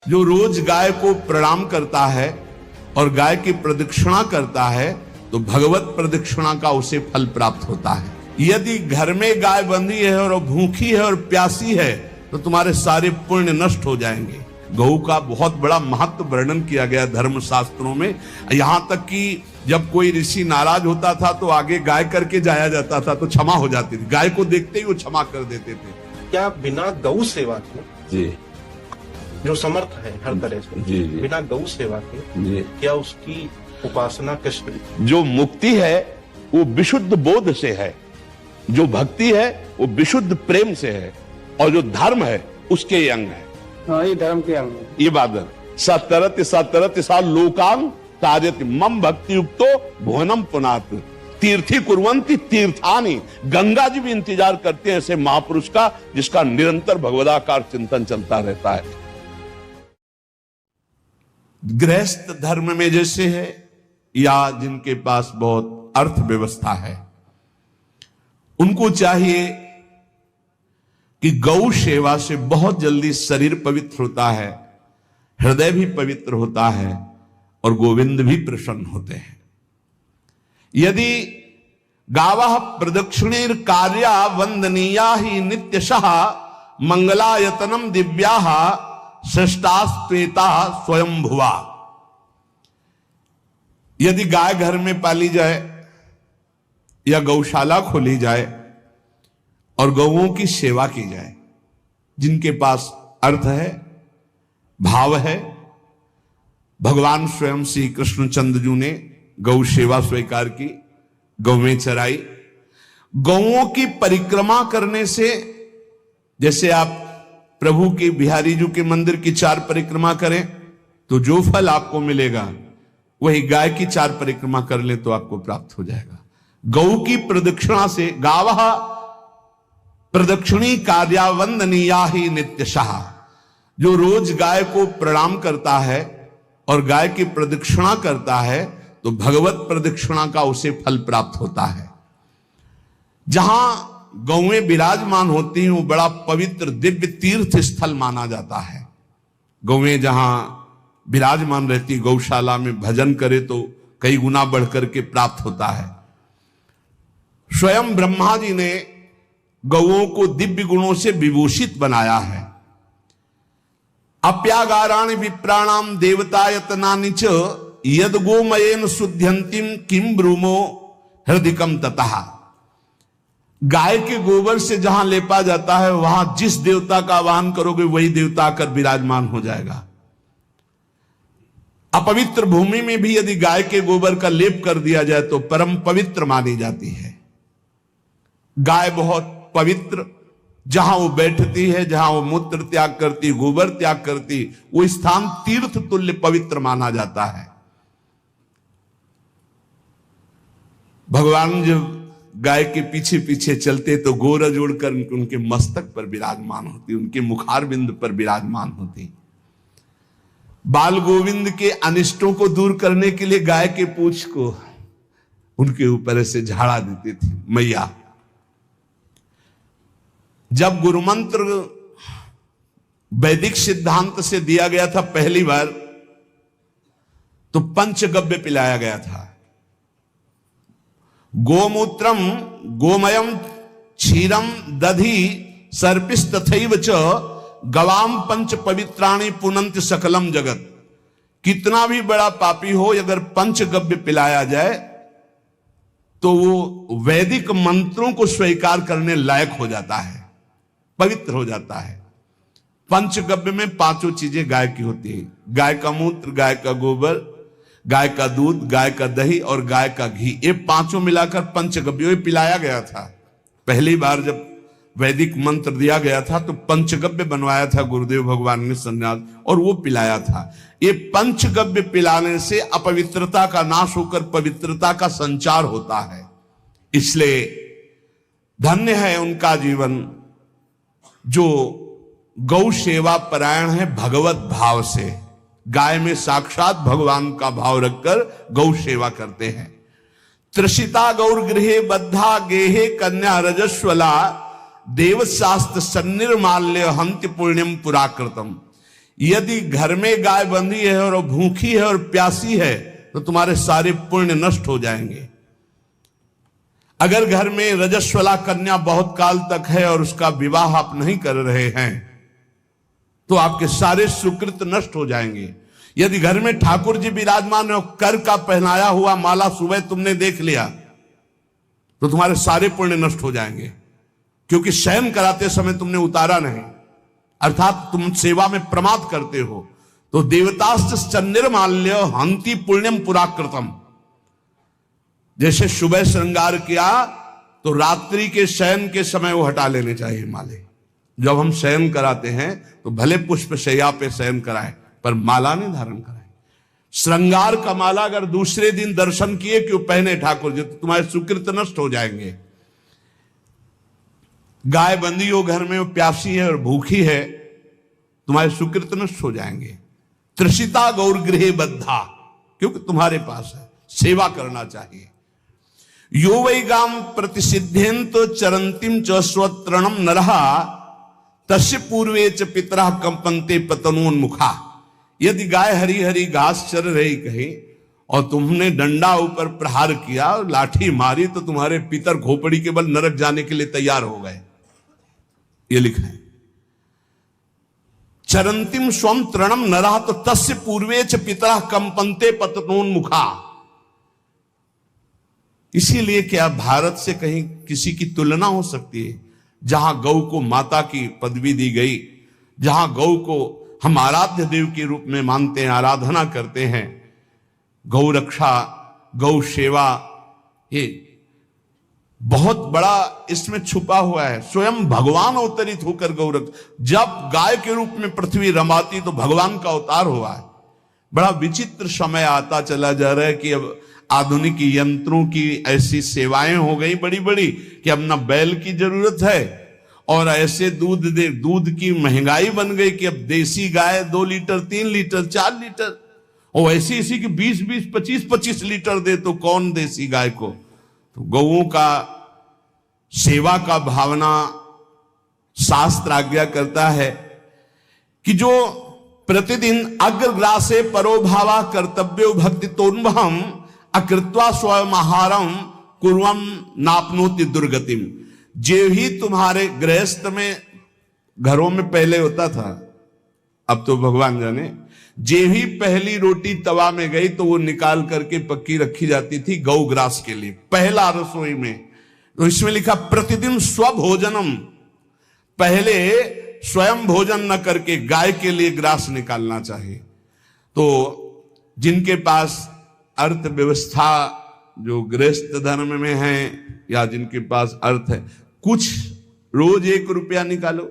जो रोज गाय को प्रणाम करता है और गाय की प्रदक्षिणा करता है तो भगवत प्रदक्षिणा का उसे फल प्राप्त होता है। यदि घर में गाय बंधी है और भूखी है और प्यासी है तो तुम्हारे सारे पुण्य नष्ट हो जाएंगे। गौ का बहुत बड़ा महत्व वर्णन किया गया धर्म शास्त्रों में, यहां तक कि जब कोई ऋषि नाराज होता था तो आगे गाय करके जाया जाता था तो क्षमा हो जाती थी। गाय को देखते ही वो क्षमा कर देते थे। क्या बिना गौ सेवा के जी जो समर्थ है हर तरह से जी जी बिना गौ सेवा के जी क्या उसकी उपासना कैसे? जो मुक्ति है वो विशुद्ध बोध से है, जो भक्ति है वो विशुद्ध प्रेम से है, और जो धर्म है उसके ये अंग है। हाँ, ये धर्म के अंग है। ये बात है। सतरत सा लोकान तार्यति मम भक्ति युक्तो भुवनम पुनात तीर्थी कुर्वन्ति तीर्थानि। गंगा जी भी इंतजार करते हैं ऐसे महापुरुष का जिसका निरंतर भगवदाकार चिंतन चलता रहता है। गृहस्थ धर्म में जैसे है या जिनके पास बहुत अर्थव्यवस्था है, उनको चाहिए कि गौ सेवा से बहुत जल्दी शरीर पवित्र होता है, हृदय भी पवित्र होता है और गोविंद भी प्रसन्न होते हैं। यदि गावः प्रदक्षिणेर कार्या वंदनीया ही नित्यशः मंगलायतनम दिव्याः श्रेष्ठास्त्वेता स्वयं भुवा। यदि गाय घर में पाली जाए या गौशाला खोली जाए और गौओं की सेवा की जाए, जिनके पास अर्थ है, भाव है, भगवान स्वयं श्री कृष्णचंद्र ने गौ सेवा स्वीकार की, गौवें चराई। गौओं की परिक्रमा करने से, जैसे आप प्रभु के बिहारी जी के मंदिर की 4 परिक्रमा करें तो जो फल आपको मिलेगा वही गाय की 4 परिक्रमा कर ले तो आपको प्राप्त हो जाएगा। गौ की प्रदक्षिणा से गावः प्रदक्षिणी कार्या वंदनीया ही नित्यशः। जो रोज गाय को प्रणाम करता है और गाय की प्रदक्षिणा करता है तो भगवत प्रदक्षिणा का उसे फल प्राप्त होता है। जहां गौएं विराजमान होती हैं वो बड़ा पवित्र दिव्य तीर्थ स्थल माना जाता है। गौएं जहां विराजमान रहती, गौशाला में भजन करे तो कई गुना बढ़कर के प्राप्त होता है। स्वयं ब्रह्मा जी ने गौओं को दिव्य गुणों से विभूषित बनाया है। अप्यागाराणि विप्राणाम देवतायतनानि च यद गोमयेन शुद्ध्यन्तिम किम ब्रूमो हृदिकम ततः। गाय के गोबर से जहां लेपा जाता है वहां जिस देवता का आवाहन करोगे वही देवता आकर विराजमान हो जाएगा। अपवित्र भूमि में भी यदि गाय के गोबर का लेप कर दिया जाए तो परम पवित्र मानी जाती है। गाय बहुत पवित्र, जहां वो बैठती है, जहां वो मूत्र त्याग करती, गोबर त्याग करती, वो स्थान तीर्थ तुल्य पवित्र माना जाता है। भगवान जब गाय के पीछे पीछे चलते तो गोरा जोड़कर उनके मस्तक पर विराजमान होती, उनके मुखार बिंद पर विराजमान होती। बाल गोविंद के अनिष्टों को दूर करने के लिए गाय के पूंछ को उनके ऊपर ऐसे झाड़ा देती थी मैया। जब गुरुमंत्र वैदिक सिद्धांत से दिया गया था पहली बार तो पंचगव्य पिलाया गया था। गोमूत्रम गोमयम क्षीरम दधि सर्पिस्तथैव च गवाम पंच पवित्राणि पुनंत सकलम जगत। कितना भी बड़ा पापी हो, अगर पंचगव्य पिलाया जाए तो वो वैदिक मंत्रों को स्वीकार करने लायक हो जाता है, पवित्र हो जाता है। पंचगव्य में 5 चीजें गाय की होती है। गाय का मूत्र, गाय का गोबर, गाय का दूध, गाय का दही और गाय का घी, ये 5 मिलाकर पंचगव्य पिलाया गया था। पहली बार जब वैदिक मंत्र दिया गया था तो पंचगव्य बनवाया था गुरुदेव भगवान ने संन्यास, और वो पिलाया था। ये पंचगव्य पिलाने से अपवित्रता का नाश होकर पवित्रता का संचार होता है। इसलिए धन्य है उनका जीवन जो गौ सेवा परायण है भगवत भाव से। गाय में साक्षात भगवान का भाव रखकर गौ सेवा करते हैं। त्रिषिता गौर गृहे बद्धा गेहे कन्या रजस्वला देवशास्त्र सन्निर्माल्य हंति पुण्यम पुराकृतम। यदि घर में गाय बंधी है और वो भूखी है और प्यासी है तो तुम्हारे सारे पुण्य नष्ट हो जाएंगे। अगर घर में रजस्वला कन्या बहुत काल तक है और उसका विवाह आप नहीं कर रहे हैं तो आपके सारे सुकृत नष्ट हो जाएंगे। यदि घर में ठाकुर जी विराजमान है, कर का पहनाया हुआ माला सुबह तुमने देख लिया तो तुम्हारे सारे पुण्य नष्ट हो जाएंगे, क्योंकि शयन कराते समय तुमने उतारा नहीं, अर्थात तुम सेवा में प्रमाद करते हो। तो देवताश्च निर्माल्य हंति पुण्यम पुराकृतम। जैसे सुबह श्रृंगार किया तो रात्रि के शयन के समय वो हटा लेने चाहिए माले। जब हम शयन कराते हैं तो भले पुष्प शैया पे शयन कराएं पर माला नहीं धारण कराएं। श्रृंगार का माला अगर दूसरे दिन दर्शन किए क्यों पहने ठाकुर जी तो तुम्हारे सुकृत नष्ट हो जाएंगे। गाय बंदी हो घर में, वो प्यासी है और भूखी है, तुम्हारे सुकृत नष्ट हो जाएंगे। त्रिषिता गौर गृहे बद्धा, क्योंकि तुम्हारे पास है, सेवा करना चाहिए। यो वै गाम प्रतिसिद्धेन्त चरंतिम च स्वतरणम नरहा तस्य पूर्वे च पितरः कंपन्ते पतनोन्मुखा। यदि गाय हरी हरी घास चर रही कहीं और तुमने डंडा ऊपर प्रहार किया और लाठी मारी तो तुम्हारे पितर खोपड़ी के बल नरक जाने के लिए तैयार हो गए। ये लिखा है चरंतिम स्वम तृणम नरः तो तस्य पूर्वे च पितरः कंपन्ते पतनोन्मुखा। इसीलिए क्या भारत से कहीं किसी की तुलना हो सकती है जहां गौ को माता की पदवी दी गई, जहां गौ को हम आराध्य देव के रूप में मानते हैं, आराधना करते हैं। गौ रक्षा, गौ सेवा, ये बहुत बड़ा इसमें छुपा हुआ है। स्वयं भगवान अवतरित होकर गौ रक्षा, जब गाय के रूप में पृथ्वी रमाती तो भगवान का अवतार हुआ है। बड़ा विचित्र समय आता चला जा रहा है कि अब आधुनिक यंत्रों की ऐसी सेवाएं हो गई बड़ी बड़ी कि अब ना बैल की जरूरत है और ऐसे दूध की महंगाई बन गई कि अब देसी गाय 2 लीटर 3 लीटर 4 लीटर और ऐसी इसी की 20-20 25-25 लीटर दे तो कौन देसी गाय को। तो गौओं का सेवा का भावना शास्त्र आज्ञा करता है कि जो प्रतिदिन अग्रग्रासे परोभावा कर्तव्यो भक्ति तोन्वहम अकृत्वा स्वयं आहारम कुर्वम नापनोति दुर्गतिम। जे ही तुम्हारे गृहस्थ में घरों में पहले होता था, अब तो भगवान जाने, जे ही पहली रोटी तवा में गई तो वो निकाल करके पक्की रखी जाती थी गौग्रास के लिए, पहला रसोई में। तो इसमें लिखा प्रतिदिन स्वभोजनम, पहले स्वयं भोजन न करके गाय के लिए ग्रास निकालना चाहिए। तो जिनके पास अर्थव्यवस्था जो गृहस्थ धर्म में है या जिनके पास अर्थ है, कुछ रोज 1 रुपया निकालो।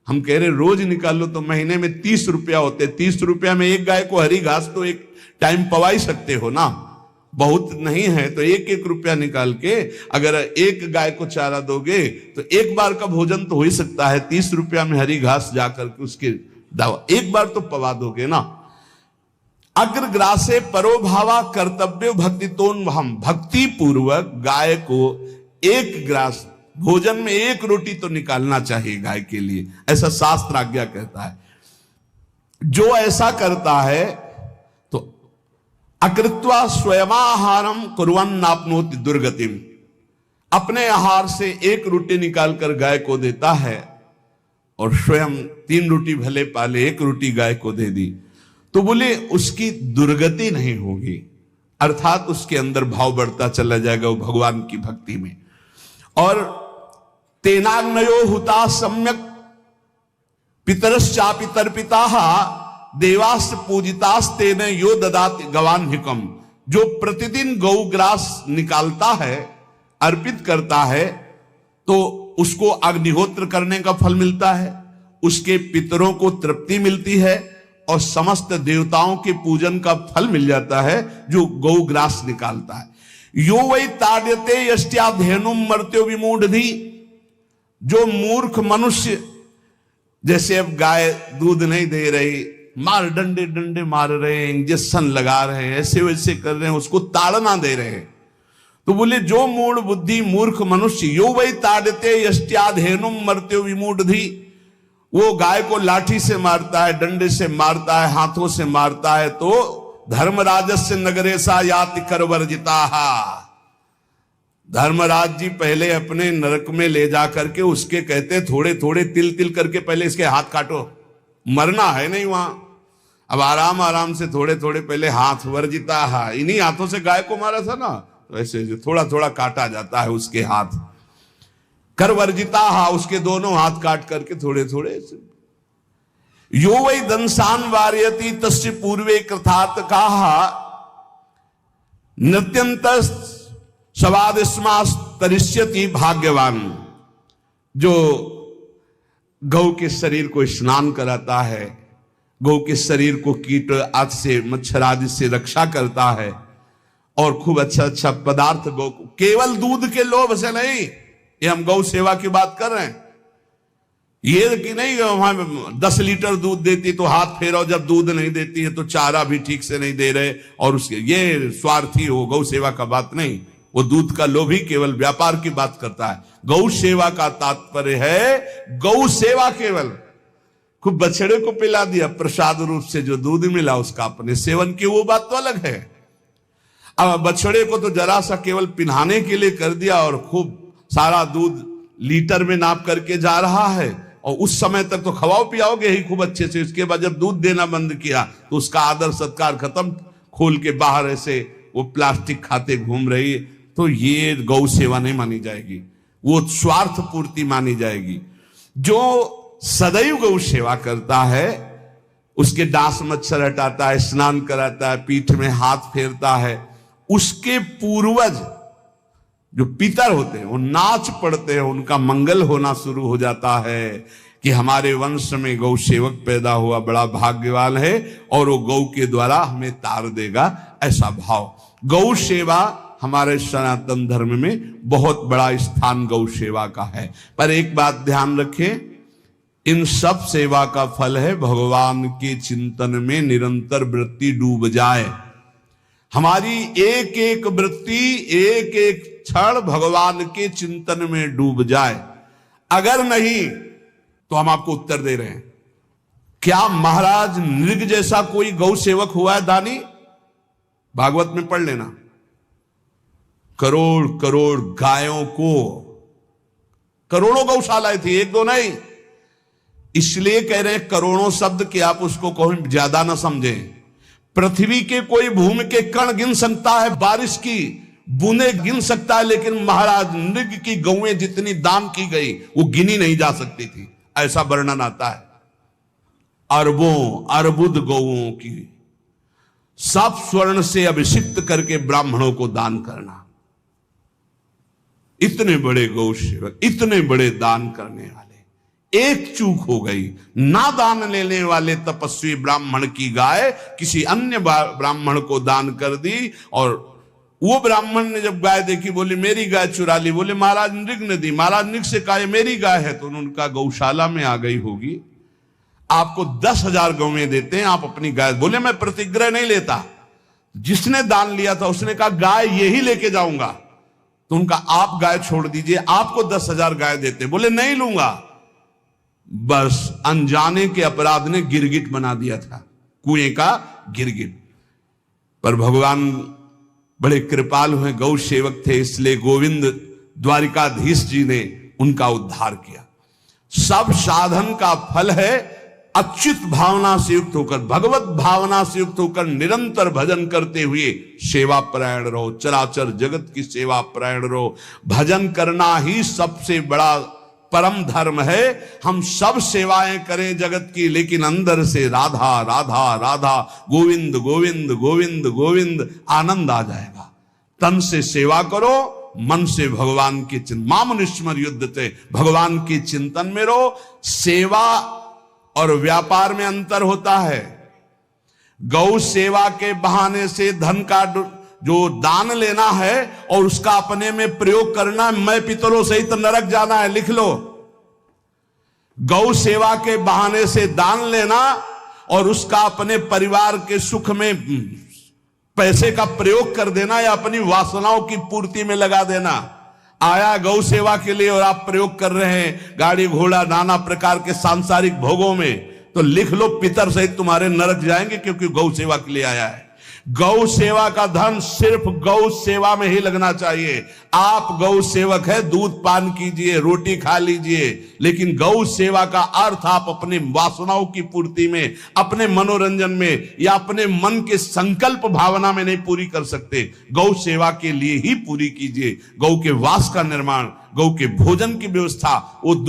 हम कह रहे रोज निकालो तो महीने में 30 रुपया होते, 30 रुपया में एक गाय को हरी घास तो एक टाइम पवा ही सकते हो ना, बहुत नहीं है तो 1-1 रुपया निकाल के अगर एक गाय को चारा दोगे तो एक बार का भोजन तो हो ही सकता है। 30 रुपया में हरी घास जाकर के उसके दावा एक बार तो पवा दोगे ना। अग्रग्रासे परोभावा कर्तव्य भक्ति तोन्वहम, भक्ति पूर्वक गाय को 1 ग्रास भोजन में 1 रोटी तो निकालना चाहिए गाय के लिए, ऐसा शास्त्र आज्ञा कहता है। जो ऐसा करता है तो अकृत्वा स्वयमाहारम कुर्वन् नाप्नोति दुर्गतिम, अपने आहार से 1 रोटी निकालकर गाय को देता है और स्वयं 3 रोटी भले पाले 1 रोटी गाय को दे दी तो बोले उसकी दुर्गति नहीं होगी, अर्थात उसके अंदर भाव बढ़ता चला जाएगा वो भगवान की भक्ति में। और तेनाग्नयो हुता सम्यक पितरश्चापि तर्पिताः देवास् पूजितास्तेन यो ददाति गवान्हिकम। जो प्रतिदिन गौग्रास निकालता है, अर्पित करता है, तो उसको अग्निहोत्र करने का फल मिलता है, उसके पितरों को तृप्ति मिलती है और समस्त देवताओं के पूजन का फल मिल जाता है जो गौग्रास निकालता है। यो वै ताड्यते यष्ट्याधेनुम मर्त्यो विमूढ़धि, जो मूर्ख मनुष्य, जैसे अब गाय दूध नहीं दे रही, मार डंडे डंडे मार रहे हैं, इंजेक्शन लगा रहे हैं, ऐसे वैसे कर रहे हैं, उसको ताड़ना दे रहे हैं, तो बोले जो मूढ़ बुद्धि मूर्ख मनुष्य, यो वै ताड्यते यष्ट्याधेनुम मर्त्यो विमूढ़धि, वो गाय को लाठी से मारता है, डंडे से मारता है, हाथों से मारता है, तो धर्मराजस्य नगरेशा याति कर वर्जिता। धर्मराज जी पहले अपने नरक में ले जा करके उसके कहते थोड़े थोड़े तिल तिल करके पहले इसके हाथ काटो, मरना है नहीं वहां। अब आराम आराम से थोड़े थोड़े पहले हाथ वर्जिता है, इन्हीं हाथों से गाय को मारा था ना, वैसे थोड़ा थोड़ा काटा जाता है उसके हाथ। कर वर्जिता हा, उसके दोनों हाथ काट करके थोड़े थोड़े। यो वै दंसान वार्यति तस्य पूर्वे कृतार्थ कहा नृत्यंत सवादिस्मास्तरिष्यति भाग्यवान। जो गौ के शरीर को स्नान कराता है, गौ के शरीर को कीट आदि से मच्छर आदि से रक्षा करता है और खूब अच्छा अच्छा पदार्थ गौ को, केवल दूध के लोभ से नहीं, ये हम गौ सेवा की बात कर रहे हैं। ये कि नहीं वहां 10 लीटर दूध देती तो हाथ फेरो, जब दूध नहीं देती है तो चारा भी ठीक से नहीं दे रहे और उसके ये स्वार्थी हो, गौ सेवा का बात नहीं। वो दूध का लोभी केवल व्यापार की बात करता है। गौ सेवा का तात्पर्य है गौ सेवा केवल खूब बछड़े को पिला दिया प्रसाद रूप से, जो दूध मिला उसका अपने सेवन की वो बात तो अलग है। अब बछड़े को तो जरा सा केवल पिन्हाने के लिए कर दिया और खूब सारा दूध लीटर में नाप करके जा रहा है और उस समय तक तो खवाओ पियाओगे ही खूब अच्छे से। उसके बाद जब दूध देना बंद किया तो उसका आदर सत्कार खत्म, खोल के बाहर ऐसे वो प्लास्टिक खाते घूम रही है, तो ये गौ सेवा नहीं मानी जाएगी, वो स्वार्थ पूर्ति मानी जाएगी। जो सदैव गौ सेवा करता है, उसके डांस मच्छर हटाता है, स्नान कराता है, पीठ में हाथ फेरता है, उसके पूर्वज जो पितर होते हैं वो नाच पड़ते हैं, उनका मंगल होना शुरू हो जाता है कि हमारे वंश में गौ सेवक पैदा हुआ, बड़ा भाग्यवान है और वो गौ के द्वारा हमें तार देगा, ऐसा भाव। गौ सेवा हमारे सनातन धर्म में बहुत बड़ा स्थान गौ सेवा का है। पर एक बात ध्यान रखें, इन सब सेवा का फल है भगवान के चिंतन में निरंतर वृत्ति डूब जाए। हमारी एक एक वृत्ति, एक एक क्षण भगवान के चिंतन में डूब जाए। अगर नहीं तो हम आपको उत्तर दे रहे हैं, क्या महाराज नृग जैसा कोई गौ सेवक हुआ है दानी? भागवत में पढ़ लेना, करोड़ करोड़ गायों को, करोड़ों गौशालाएं थी, एक दो नहीं। इसलिए कह रहे हैं करोड़ों शब्द कि आप उसको कहीं ज्यादा ना समझें। पृथ्वी के कोई भूमि के कण गिन सकता है, बारिश की बूंदे गिन सकता है, लेकिन महाराज नृग की गौएं जितनी दान की गई वो गिनी नहीं जा सकती थी, ऐसा वर्णन आता है। अरबों अर्बुद गौओं की सब स्वर्ण से अभिषिक्त करके ब्राह्मणों को दान करना। इतने बड़े गौ सेवक, इतने बड़े दान करने वाले, एक चूक हो गई, ना दान लेने वाले तपस्वी ब्राह्मण की गाय किसी अन्य ब्राह्मण को दान कर दी, और वो ब्राह्मण ने जब गाय देखी बोली मेरी गाय चुरा ली, बोले महाराज नृग ने दी। महाराज नृग से कहा मेरी गाय है, तो उनका गौशाला में आ गई होगी, आपको 10,000 गौवें देते हैं, आप अपनी गाय। बोले मैं प्रतिग्रह नहीं लेता, जिसने दान लिया था उसने कहा गाय यही लेके जाऊंगा, तो उनका आप गाय छोड़ दीजिए, आपको 10,000 गाय देते। बोले नहीं लूंगा। बस अनजाने के अपराध ने गिरगिट बना दिया था, कुएं का गिरगिट। पर भगवान बड़े कृपालु हैं, गौ सेवक थे, इसलिए गोविंद द्वारिकाधीश जी ने उनका उद्धार किया। सब साधन का फल है अच्युत भावना से युक्त होकर, भगवत भावना से युक्त होकर निरंतर भजन करते हुए सेवा परायण रहो, चराचर जगत की सेवा परायण रहो। भजन करना ही सबसे बड़ा परम धर्म है। हम सब सेवाएं करें जगत की, लेकिन अंदर से राधा राधा राधा, गोविंद गोविंद गोविंद गोविंद, आनंद आ जाएगा। तन से सेवा करो, मन से भगवान के चिंतन, मामनुष्मर युद्धते, भगवान के चिंतन में रहो। सेवा और व्यापार में अंतर होता है। गौ सेवा के बहाने से धन का जो दान लेना है और उसका अपने में प्रयोग करना है, मैं पितरों सहित नरक जाना है, लिख लो। गौ सेवा के बहाने से दान लेना और उसका अपने परिवार के सुख में पैसे का प्रयोग कर देना या अपनी वासनाओं की पूर्ति में लगा देना, आया गौ सेवा के लिए और आप प्रयोग कर रहे हैं गाड़ी घोड़ा नाना प्रकार के सांसारिक भोगों में, तो लिख लो पितर सहित तुम्हारे नरक जाएंगे, क्योंकि गौ सेवा के लिए आया है। गौ सेवा का धन सिर्फ गौ सेवा में ही लगना चाहिए। आप गौ सेवक है, दूध पान कीजिए, रोटी खा लीजिए, लेकिन गौ सेवा का अर्थ आप अपने वासनाओं की पूर्ति में, अपने मनोरंजन में या अपने मन के संकल्प भावना में नहीं पूरी कर सकते। गौ सेवा के लिए ही पूरी कीजिए। गौ के वास का निर्माण, गौ के भोजन की व्यवस्था, वो दूध